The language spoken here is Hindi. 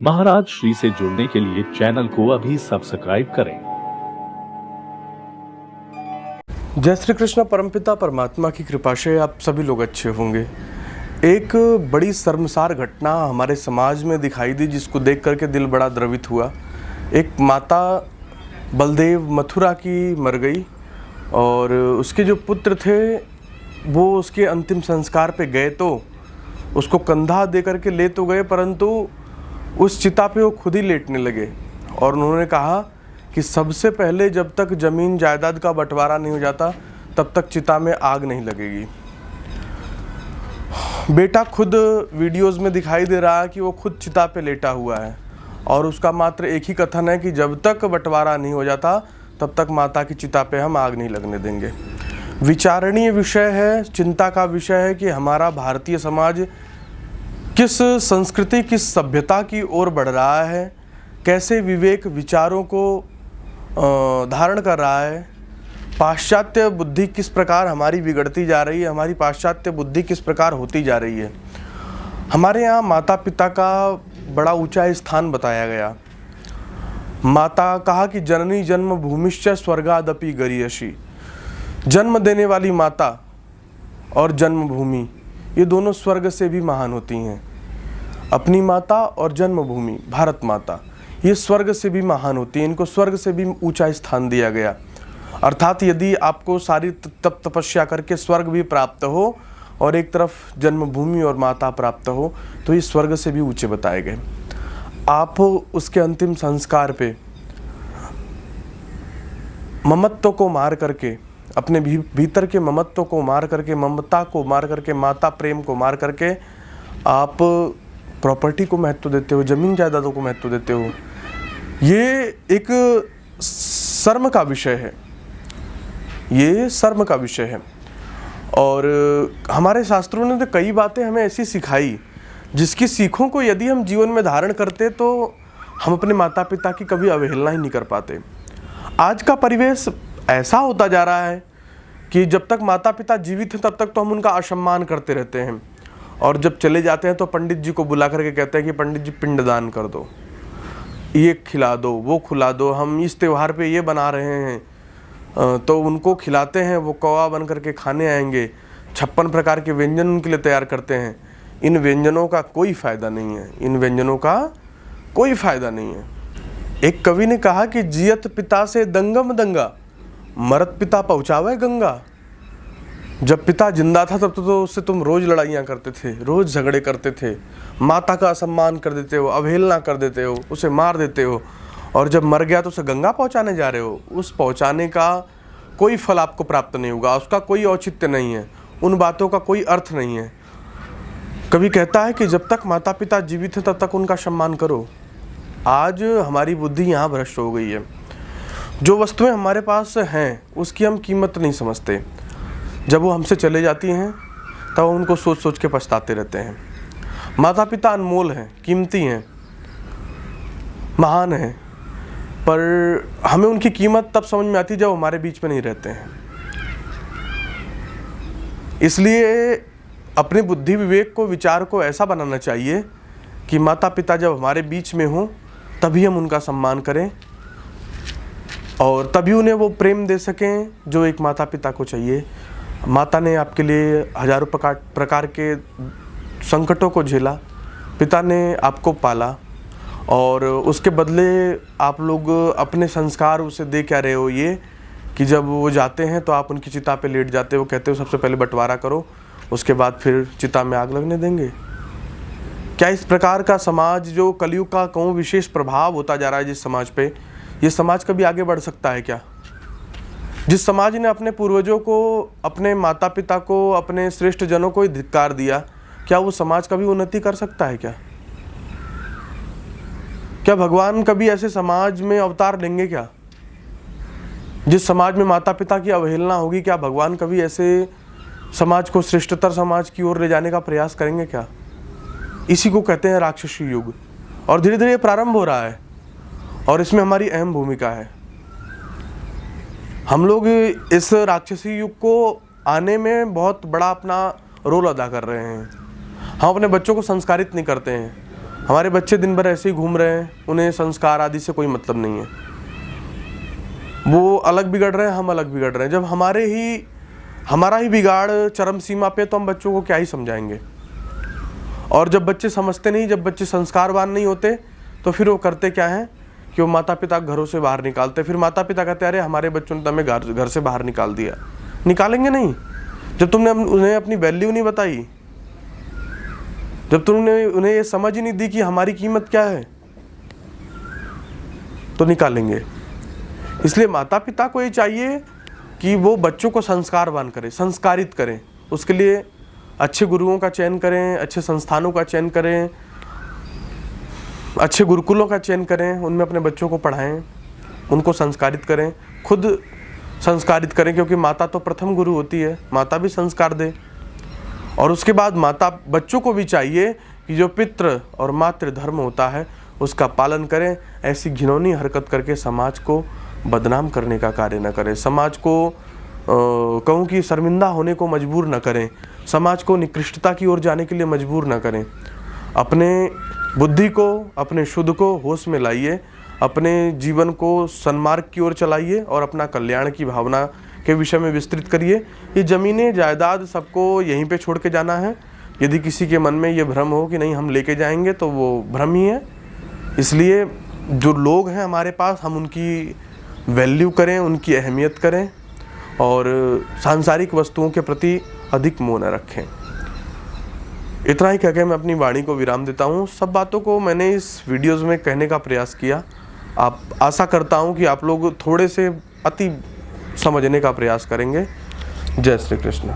महाराज श्री से जुड़ने के लिए चैनल को अभी सब्सक्राइब करें। जय श्री कृष्ण। परमपिता परमात्मा की कृपा से आप सभी लोग अच्छे होंगे। एक बड़ी शर्मसार घटना हमारे समाज में दिखाई दी, जिसको देख करके दिल बड़ा द्रवित हुआ। एक माता बलदेव मथुरा की मर गई और उसके जो पुत्र थे वो उसके अंतिम संस्कार पे गए तो उसको कंधा दे करके ले तो गए, परंतु उस चिता पे वो खुद ही लेटने लगे और उन्होंने कहा कि सबसे पहले जब तक ज़मीन जायदाद का बंटवारा नहीं हो जाता तब तक चिता में आग नहीं लगेगी। बेटा खुद वीडियोस में दिखाई दे रहा है कि वो खुद चिता पे लेटा हुआ है और उसका मात्र एक ही कथन है कि जब तक बंटवारा नहीं हो जाता तब तक माता की चिता पे हम आग नहीं लगने देंगे। विचारणीय विषय है, चिंता का विषय है कि हमारा भारतीय समाज किस संस्कृति, किस सभ्यता की ओर बढ़ रहा है, कैसे विवेक विचारों को धारण कर रहा है, पाश्चात्य बुद्धि किस प्रकार हमारी बिगड़ती जा रही है, हमारी पाश्चात्य बुद्धि किस प्रकार होती जा रही है। हमारे यहाँ माता पिता का बड़ा ऊंचा स्थान बताया गया। माता कहा कि जननी जन्म भूमिश्च स्वर्गादपि गरीयसी। जन्म देने वाली माता और जन्मभूमि ये दोनों स्वर्ग से भी महान होती हैं। अपनी माता और जन्मभूमि भारत माता ये स्वर्ग से भी महान होती हैं, इनको स्वर्ग से भी ऊंचा स्थान दिया गया। अर्थात यदि आपको सारी तप तपस्या करके स्वर्ग भी प्राप्त हो और एक तरफ जन्मभूमि और माता प्राप्त हो तो ये स्वर्ग से भी ऊंचे बताए गए। आप उसके अंतिम संस्कार पे ममत्व को मार करके, अपने भीतर के ममत्व को मार करके, ममता को मार करके, माता प्रेम को मार करके आप प्रॉपर्टी को महत्व देते हो, ज़मीन जायदादों को महत्व देते हो। ये एक शर्म का विषय है, ये शर्म का विषय है। और हमारे शास्त्रों ने तो कई बातें हमें ऐसी सिखाई जिसकी सीखों को यदि हम जीवन में धारण करते तो हम अपने माता पिता की कभी अवहेलना ही नहीं कर पाते। आज का परिवेश ऐसा होता जा रहा है कि जब तक माता पिता जीवित हैं तब तक तो हम उनका असम्मान करते रहते हैं और जब चले जाते हैं तो पंडित जी को बुला करके कहते हैं कि पंडित जी पिंडदान कर दो, ये खिला दो, वो खिला दो, हम इस त्यौहार पे ये बना रहे हैं, तो उनको खिलाते हैं, वो कौवा बन करके खाने आएंगे। 56 प्रकार के व्यंजन उनके लिए तैयार करते हैं। इन व्यंजनों का कोई फ़ायदा नहीं है, इन व्यंजनों का कोई फ़ायदा नहीं है। एक कवि ने कहा कि जियत पिता से दंगम दंगा, मरत पिता पहुँचावे गंगा। जब पिता जिंदा था तब तो उससे तुम रोज़ लड़ाइयाँ करते थे, रोज़ झगड़े करते थे, माता का असम्मान कर देते हो, अवहेलना कर देते हो, उसे मार देते हो, और जब मर गया तो उसे गंगा पहुँचाने जा रहे हो। उस पहुँचाने का कोई फल आपको प्राप्त नहीं होगा, उसका कोई औचित्य नहीं है, उन बातों का कोई अर्थ नहीं है। कवि कहता है कि जब तक माता पिता जीवित हैं तब तक उनका सम्मान करो। आज हमारी बुद्धि यहाँ भ्रष्ट हो गई है। जो वस्तुएं हमारे पास हैं उसकी हम कीमत नहीं समझते। जब वो हमसे चले जाती हैं तब उनको सोच सोच के पछताते रहते हैं। माता पिता अनमोल हैं, कीमती हैं, महान हैं, पर हमें उनकी कीमत तब समझ में आती जब हमारे बीच में नहीं रहते हैं। इसलिए अपनी बुद्धि विवेक को, विचार को ऐसा बनाना चाहिए कि माता पिता जब हमारे बीच में हों तभी हम उनका सम्मान करें और तभी उन्हें वो प्रेम दे सकें जो एक माता पिता को चाहिए। माता ने आपके लिए हजारों प्रकार के संकटों को झेला, पिता ने आपको पाला और उसके बदले आप लोग अपने संस्कार उसे दे क्या रहे हो, ये कि जब वो जाते हैं तो आप उनकी चिता पे लेट जाते हो, कहते हो सबसे पहले बंटवारा करो, उसके बाद फिर चिता में आग लगने देंगे। क्या इस प्रकार का समाज, जो कलयुग का कहूँ विशेष प्रभाव होता जा रहा है जिस समाज पे, ये समाज कभी आगे बढ़ सकता है क्या? जिस समाज ने अपने पूर्वजों को, अपने माता पिता को, अपने श्रेष्ठ जनों को ही धिक्कार दिया, क्या वो समाज कभी उन्नति कर सकता है क्या? क्या भगवान कभी ऐसे समाज में अवतार लेंगे क्या? जिस समाज में माता पिता की अवहेलना होगी, क्या भगवान कभी ऐसे समाज को श्रेष्ठतर समाज की ओर ले जाने का प्रयास करेंगे क्या? इसी को कहते हैं राक्षसी युग, और धीरे धीरे प्रारंभ हो रहा है और इसमें हमारी अहम भूमिका है। हम लोग इस राक्षसी युग को आने में बहुत बड़ा अपना रोल अदा कर रहे हैं। हम अपने बच्चों को संस्कारित नहीं करते हैं, हमारे बच्चे दिन भर ऐसे ही घूम रहे हैं, उन्हें संस्कार आदि से कोई मतलब नहीं है। वो अलग बिगड़ रहे हैं, हम अलग बिगड़ रहे हैं। जब हमारा ही बिगाड़ चरम सीमा पे, तो हम बच्चों को क्या ही समझाएंगे। और जब बच्चे समझते नहीं, जब बच्चे संस्कारवान नहीं होते, तो फिर वो करते क्या हैं कि वो माता पिता घरों से बाहर निकालते। फिर माता पिता कहते हैं अरे हमारे बच्चों ने तो हमें घर से बाहर निकाल दिया। निकालेंगे नहीं जब तुमने उन्हें अपनी वैल्यू नहीं बताई, जब तुमने उन्हें ये समझ ही नहीं दी कि हमारी कीमत क्या है, तो निकालेंगे। इसलिए माता पिता को ये चाहिए कि वो बच्चों को संस्कारवान करें, संस्कारित करें। उसके लिए अच्छे गुरुओं का चयन करें, अच्छे संस्थानों का चयन करें, अच्छे गुरुकुलों का चयन करें, उनमें अपने बच्चों को पढ़ाएं, उनको संस्कारित करें, खुद संस्कारित करें, क्योंकि माता तो प्रथम गुरु होती है। माता भी संस्कार दे। और उसके बाद बच्चों को भी चाहिए कि जो पितृ और मातृ धर्म होता है उसका पालन करें। ऐसी घिनौनी हरकत करके समाज को बदनाम करने का कार्य न करें, समाज को कहूँ कि शर्मिंदा होने को मजबूर न करें, समाज को निकृष्टता की ओर जाने के लिए मजबूर न करें। अपने बुद्धि को, अपने शुद्ध को होश में लाइए, अपने जीवन को सन्मार्ग की ओर चलाइए और अपना कल्याण की भावना के विषय में विस्तृत करिए। ये ज़मीनें जायदाद सबको यहीं पे छोड़ के जाना है। यदि किसी के मन में ये भ्रम हो कि नहीं हम लेके जाएंगे, तो वो भ्रम ही है। इसलिए जो लोग हैं हमारे पास, हम उनकी वैल्यू करें, उनकी अहमियत करें और सांसारिक वस्तुओं के प्रति अधिक मोह न रखें। इतना ही कहकर मैं अपनी वाणी को विराम देता हूँ। सब बातों को मैंने इस वीडियोज़ में कहने का प्रयास किया। आप आशा करता हूँ कि आप लोग थोड़े से अति समझने का प्रयास करेंगे। जय श्री कृष्ण।